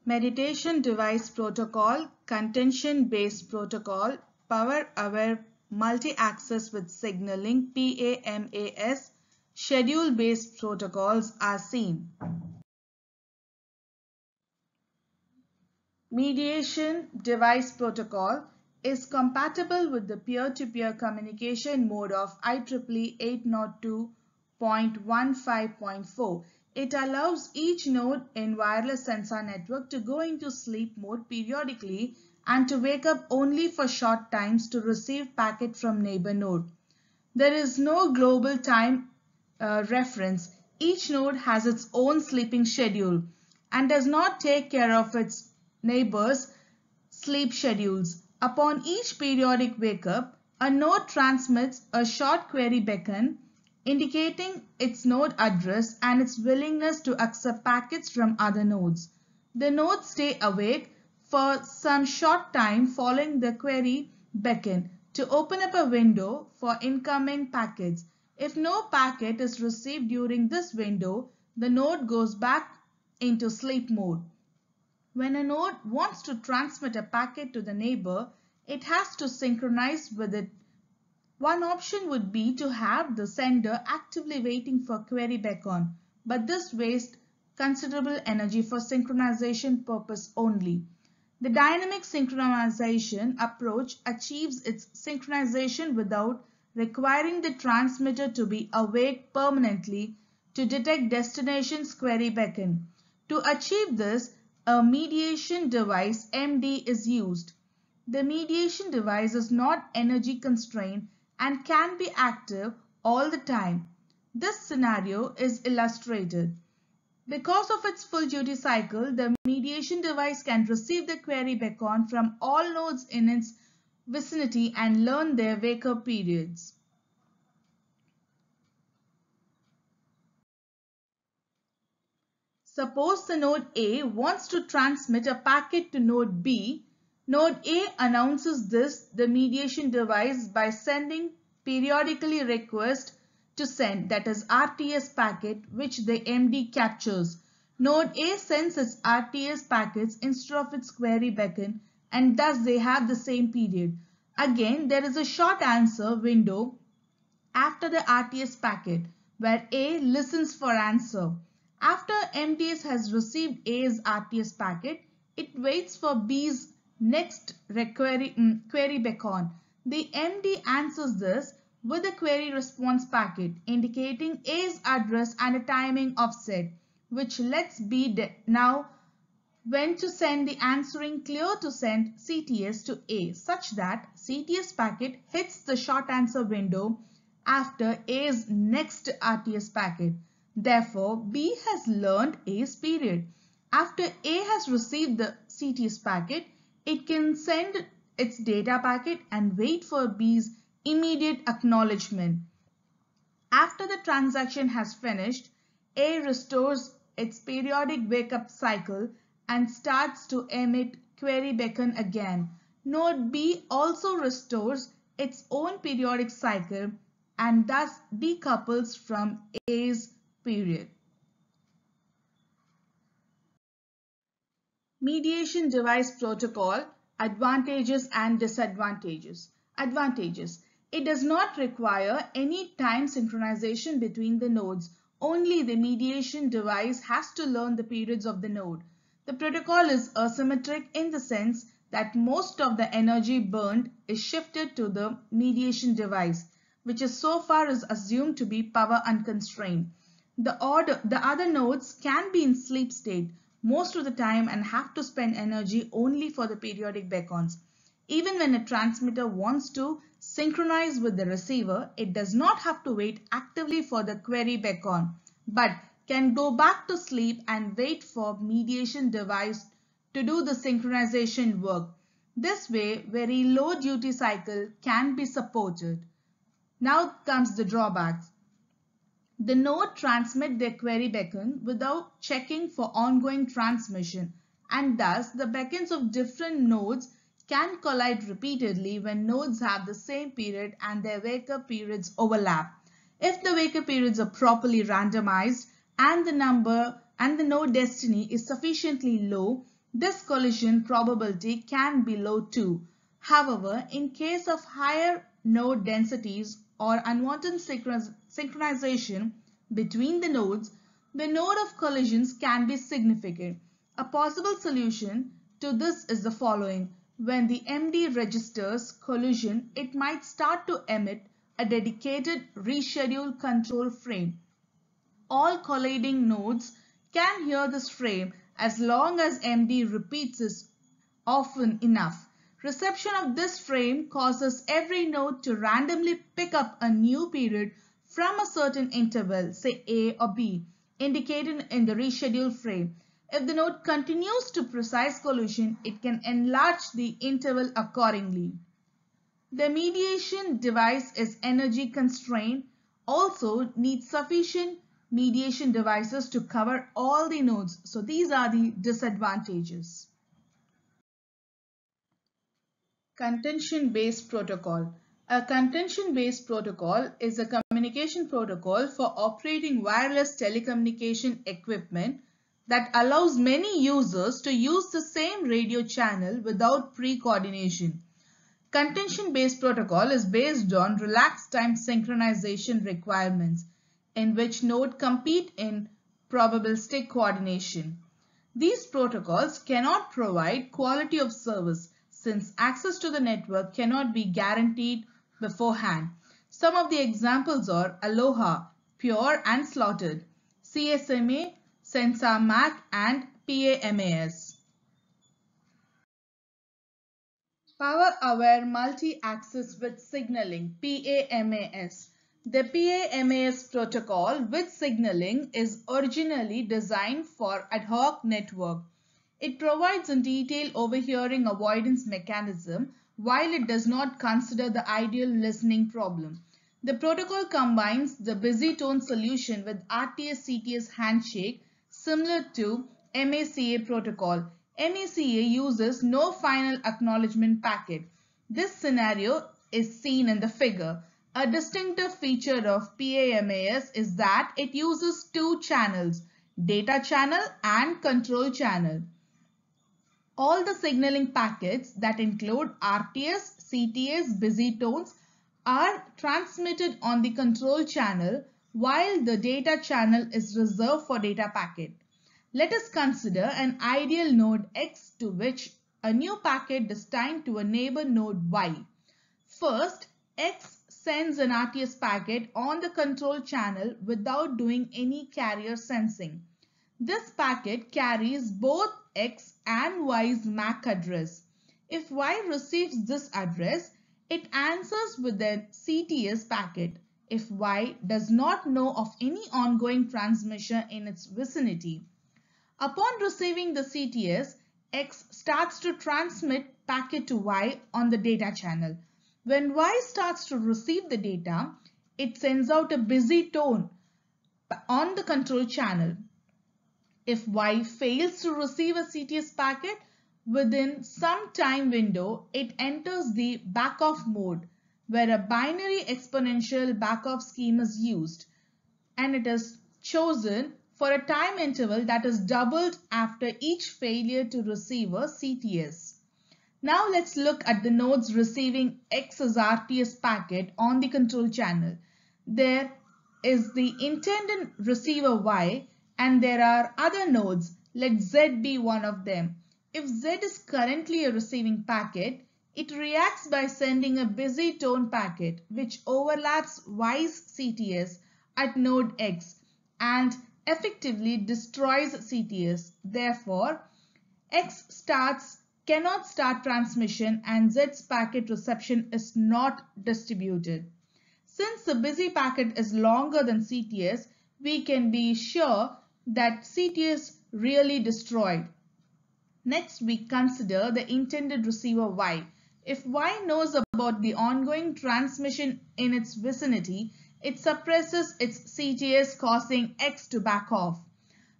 Meditation Device Protocol, Contention-Based Protocol, Power-Aware Multi-Access with Signaling PAMAS, Schedule-Based Protocols are seen. Mediation Device Protocol is compatible with the peer-to-peer communication mode of IEEE 802.15.4. It allows each node in wireless sensor network to go into sleep mode periodically and to wake up only for short times to receive packet from neighbor node. There is no global time reference. Each node has its own sleeping schedule and does not take care of its neighbors' sleep schedules. Upon each periodic wake-up, a node transmits a short query beacon indicating its node address and its willingness to accept packets from other nodes. The nodes stay awake for some short time following the query beacon to open up a window for incoming packets. If no packet is received during this window, the node goes back into sleep mode. When a node wants to transmit a packet to the neighbor, it has to synchronize with it. One option would be to have the sender actively waiting for query beacon, but this wastes considerable energy for synchronization purpose only. The dynamic synchronization approach achieves its synchronization without requiring the transmitter to be awake permanently to detect destination's query beacon. To achieve this, a mediation device MD is used. The mediation device is not energy constrained and can be active all the time. This scenario is illustrated. Because of its full duty cycle, the mediation device can receive the query beacon from all nodes in its vicinity and learn their wake-up periods. Suppose the node A wants to transmit a packet to node B. Node A announces the mediation device by sending periodically request to send, that is RTS packet, which the MD captures. Node A sends its RTS packets instead of its query beacon, and thus they have the same period. Again, there is a short answer window after the RTS packet where A listens for answer. After MDS has received A's RTS packet, it waits for B's next query beacon. The MD answers this with a query response packet indicating A's address and a timing offset, which lets B know when to send the answering clear to send CTS to A, such that CTS packet hits the short answer window after A's next RTS packet. Therefore, B has learned A's period. After A has received the CTS packet, it can send its data packet and wait for B's immediate acknowledgement. After the transaction has finished, A restores its periodic wake-up cycle and starts to emit query beacon again. Node B also restores its own periodic cycle and thus decouples from A's period. Mediation device protocol, advantages and disadvantages. Advantages. It does not require any time synchronization between the nodes. Only the mediation device has to learn the periods of the node. The protocol is asymmetric in the sense that most of the energy burned is shifted to the mediation device, which is so far is assumed to be power unconstrained. The other nodes can be in sleep state most of the time and have to spend energy only for the periodic beacons. Even when a transmitter wants to synchronize with the receiver, it does not have to wait actively for the query beacon, but can go back to sleep and wait for mediation device to do the synchronization work. This way, very low duty cycle can be supported. Now comes the drawbacks. The node transmit their query beacon without checking for ongoing transmission, and thus the beacons of different nodes can collide repeatedly when nodes have the same period and their wake-up periods overlap. If the wake-up periods are properly randomized and the node destiny is sufficiently low, This collision probability can be low too. However, in case of higher node densities or unwanted synchronization between the nodes, the node of collisions can be significant. A possible solution to this is the following. When the MD registers collision, it might start to emit a dedicated reschedule control frame. All colliding nodes can hear this frame as long as MD repeats it often enough. Reception of this frame causes every node to randomly pick up a new period from a certain interval, say A or B, indicated in the reschedule frame. If the node continues to precise collision, it can enlarge the interval accordingly. The mediation device is energy constrained, also needs sufficient mediation devices to cover all the nodes. So these are the disadvantages. Contention-based protocol. A contention-based protocol is a communication protocol for operating wireless telecommunication equipment that allows many users to use the same radio channel without pre-coordination. Contention-based protocol is based on relaxed time synchronization requirements in which nodes compete in probabilistic coordination. These protocols cannot provide quality of service since access to the network cannot be guaranteed beforehand. Some of the examples are Aloha, Pure and Slaughtered, CSMA, Sensor MAC and PAMAS. Power-Aware Multi-Access with Signaling, PAMAS. The PAMAS protocol with signaling is originally designed for ad hoc network. It provides a detailed overhearing avoidance mechanism while it does not consider the ideal listening problem. The protocol combines the busy tone solution with RTS-CTS handshake similar to MACA protocol. MACA uses no final acknowledgement packet. This scenario is seen in the figure. A distinctive feature of PAMAS is that it uses two channels, data channel and control channel. All the signaling packets that include RTS, CTS, busy tones are transmitted on the control channel while the data channel is reserved for data packet. Let us consider an ideal node X to which a new packet destined to a neighbor node Y. First, X sends an RTS packet on the control channel without doing any carrier sensing. This packet carries both X and Y's MAC address. If Y receives this address, it answers with a CTS packet. If Y does not know of any ongoing transmission in its vicinity. Upon receiving the CTS, X starts to transmit packet to Y on the data channel. When Y starts to receive the data, it sends out a busy tone on the control channel. If Y fails to receive a CTS packet within some time window, it enters the backoff mode where a binary exponential backoff scheme is used and it is chosen for a time interval that is doubled after each failure to receive a CTS. Now let's look at the nodes receiving X as RTS packet on the control channel. There is the intended receiver Y and there are other nodes. Let Z be one of them. If Z is currently a receiving packet, it reacts by sending a busy tone packet which overlaps Y's CTS at node X and effectively destroys CTS. Therefore, X cannot start transmission and Z's packet reception is not distributed. Since the busy packet is longer than CTS, we can be sure that CTS really destroyed. Next, we consider the intended receiver Y. If Y knows about the ongoing transmission in its vicinity, it suppresses its CTS causing X to back off.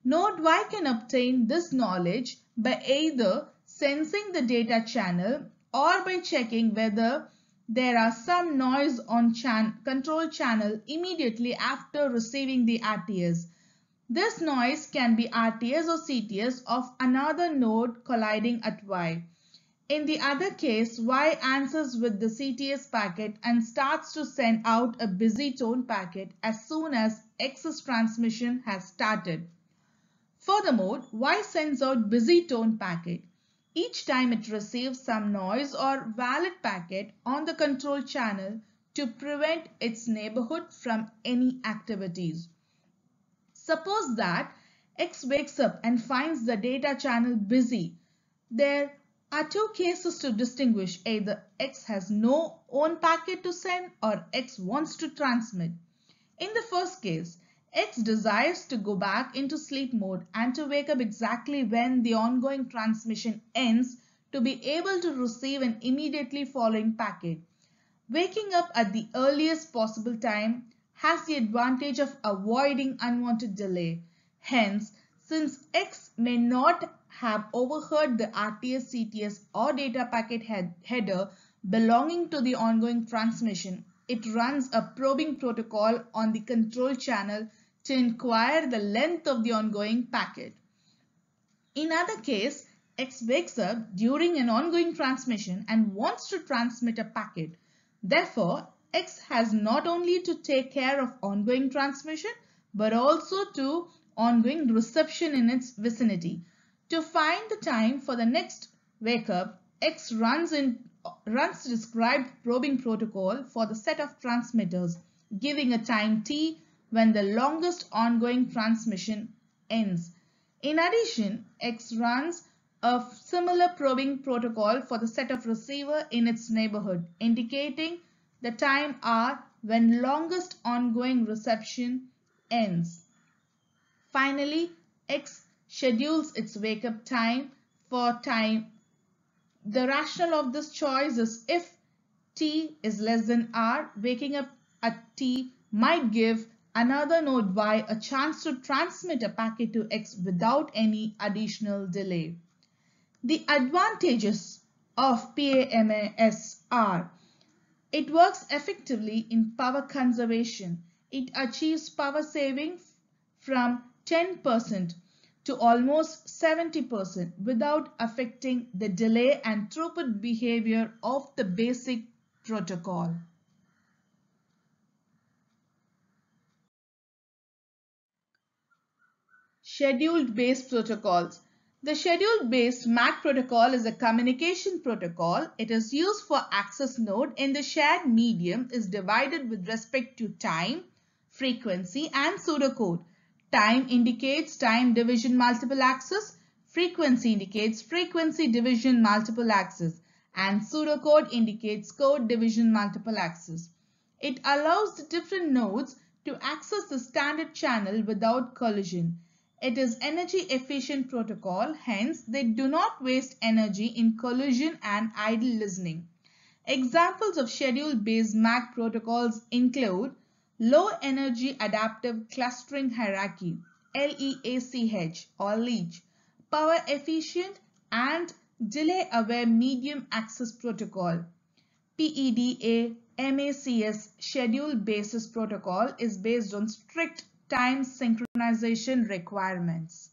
Node Y can obtain this knowledge by either sensing the data channel or by checking whether there are some noise on control channel immediately after receiving the RTS. This noise can be RTS or CTS of another node colliding at Y. In the other case, Y answers with the CTS packet and starts to send out a busy tone packet as soon as X's transmission has started. Furthermore, Y sends out busy tone packet each time it receives some noise or valid packet on the control channel to prevent its neighborhood from any activities. Suppose that X wakes up and finds the data channel busy. There are two cases to distinguish: either X has no own packet to send or X wants to transmit. In the first case, X desires to go back into sleep mode and to wake up exactly when the ongoing transmission ends to be able to receive an immediately following packet. Waking up at the earliest possible time has the advantage of avoiding unwanted delay. Hence, since X may not have overheard the RTS, CTS or data packet header belonging to the ongoing transmission, it runs a probing protocol on the control channel to inquire the length of the ongoing packet. In other case, X wakes up during an ongoing transmission and wants to transmit a packet. Therefore, X has not only to take care of ongoing transmission but also to ongoing reception in its vicinity. To find the time for the next wake up, X runs described probing protocol for the set of transmitters, giving a time t when the longest ongoing transmission ends. In addition, X runs a similar probing protocol for the set of receiver in its neighborhood, indicating the time r when longest ongoing reception ends. Finally, X schedules its wake-up time for time. The rationale of this choice is if t is less than r, waking up at t might give another node Y a chance to transmit a packet to X without any additional delay. The advantages of PAMS are: it works effectively in power conservation. It achieves power saving from 10% to almost 70% without affecting the delay and throughput behavior of the basic protocol. Scheduled-based protocols. The schedule-based MAC protocol is a communication protocol. It is used for access node in the shared medium is divided with respect to time, frequency, and pseudocode. Time indicates time division multiple access, frequency indicates frequency division multiple access, and pseudocode indicates code division multiple access. It allows the different nodes to access the standard channel without collision. It is energy efficient protocol, hence they do not waste energy in collision and idle listening. Examples of schedule-based MAC protocols include Low Energy Adaptive Clustering Hierarchy, LEACH or LEACH, Power Efficient and Delay Aware Medium Access Protocol. PEDA MACS schedule basis protocol is based on strict time synchronization requirements.